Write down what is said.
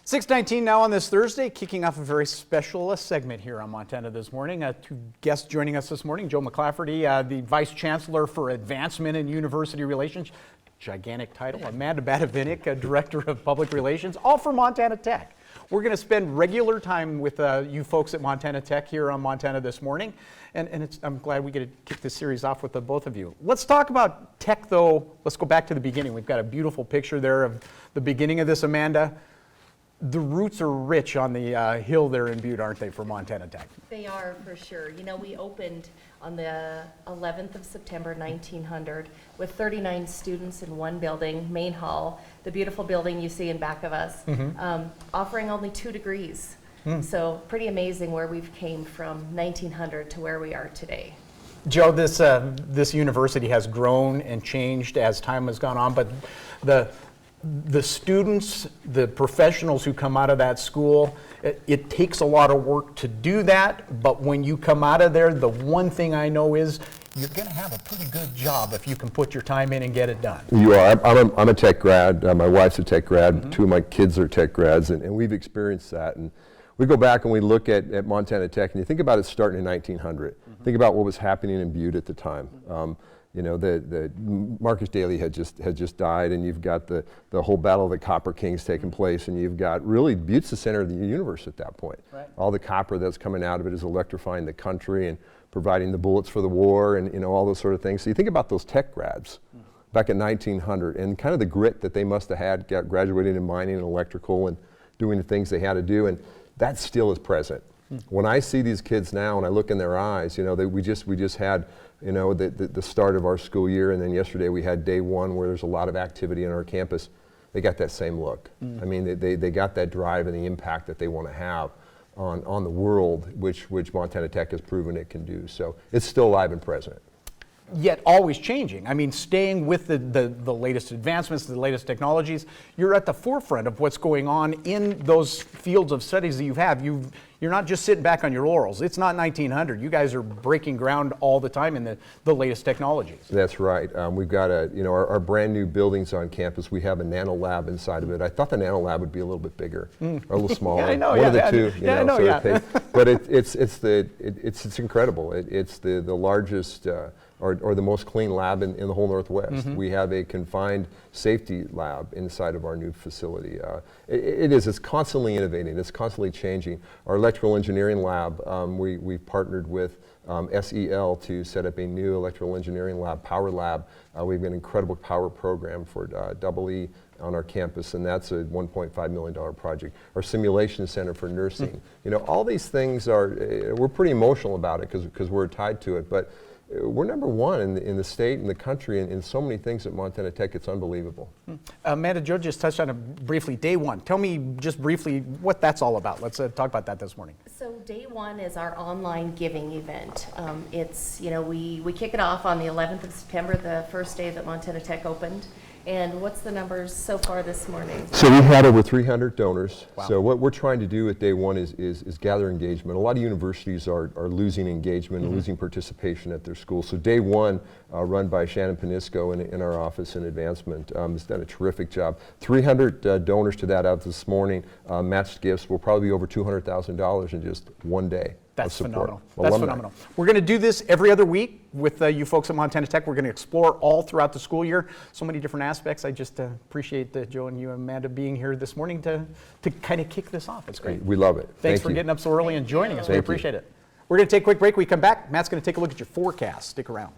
6:19 now on this Thursday, kicking off a very special segment here on Montana This Morning. Two guests joining us this morning, Joe McClafferty, the Vice Chancellor for Advancement in University Relations, gigantic title, Amanda Badavinik, Director of Public Relations, all for Montana Tech. We're going to spend regular time with you folks at Montana Tech here on Montana This Morning, and I'm glad we get to kick this series off with the both of you. Let's talk about tech, though. Let's go back to the beginning. We've got a beautiful picture there of the beginning of this, Amanda. The roots are rich on the hill there in Butte, aren't they, for Montana Tech? They are, for sure. You know, we opened on the 11th of September, 1900, with 39 students in one building, main hall, the beautiful building you see in back of us, offering only 2 degrees. So pretty amazing where we've came from 1900 to where we are today. Joe, this university has grown and changed as time has gone on, but the students, the professionals who come out of that school, it takes a lot of work to do that, but when you come out of there, the one thing I know is you're going to have a pretty good job if you can put your time in and get it done. You are. I'm a tech grad. My wife's a tech grad. 2 of my kids are tech grads, and we've experienced that. And we go back and we look at Montana Tech, and you think about it starting in 1900. Think about what was happening in Butte at the time. You know, the Marcus Daly had just died, and you've got the whole battle of the Copper Kings taking place, and you've got really Butte's the center of the universe at that point. Right. All the copper that's coming out of it is electrifying the country and providing the bullets for the war, and all those sort of things. So you think about those tech grads back in 1900, and kind of the grit that they must have had graduating in mining and electrical and doing the things they had to do, and that still is present. When I see these kids now and I look in their eyes, you know, we just had, you know, the start of our school year, and then yesterday we had day 1 where there's a lot of activity on our campus. They got that same look. I mean, they got that drive and the impact that they want to have on the world, which Montana Tech has proven it can do. So it's still alive and present. Yet always changing. I mean, staying with the latest advancements, the latest technologies. You're at the forefront of what's going on in those fields of studies that you have. You're not just sitting back on your laurels. It's not 1900. You guys are breaking ground all the time in the latest technologies. That's right. We've got our brand new buildings on campus. We have a nano lab inside of it. I thought the nano lab would be a little bit bigger, or a little smaller. Yeah, I know. One of the two. I know. Yeah. But it's incredible. It's the largest. Or the most clean lab in the whole Northwest. We have a confined safety lab inside of our new facility. It's constantly innovating, it's constantly changing. Our electrical engineering lab, we've partnered with SEL to set up a new electrical engineering lab, power lab. We've got an incredible power program for EE on our campus, and that's a $1.5 million project. Our simulation center for nursing. You know, all these things we're pretty emotional about it because we're tied to it, but we're number 1 in the state and the country in so many things at Montana Tech. It's unbelievable. Amanda, Joe just touched on it briefly. Day 1. Tell me just briefly what that's all about. Let's talk about that this morning. So day 1 is our online giving event. It's, you know, we kick it off on the 11th of September, the first day that Montana Tech opened. And what's the numbers so far this morning? So we had over 300 donors. Wow. So what we're trying to do with day 1 is gather engagement. A lot of universities are losing engagement and losing participation at their schools. So day 1, run by Shannon Panisco in our office in advancement, has done a terrific job. 300 donors to that out this morning. Matched gifts will probably be over $200,000 in just 1 day. That's phenomenal. That's phenomenal. We're going to do this every other week with you folks at Montana Tech. We're going to explore all throughout the school year. So many different aspects. I just appreciate Joe and you and Amanda being here this morning to kind of kick this off. It's great. We love it. Thanks for getting up so early and joining us. We appreciate it. We're going to take a quick break. We come back. Matt's going to take a look at your forecast. Stick around.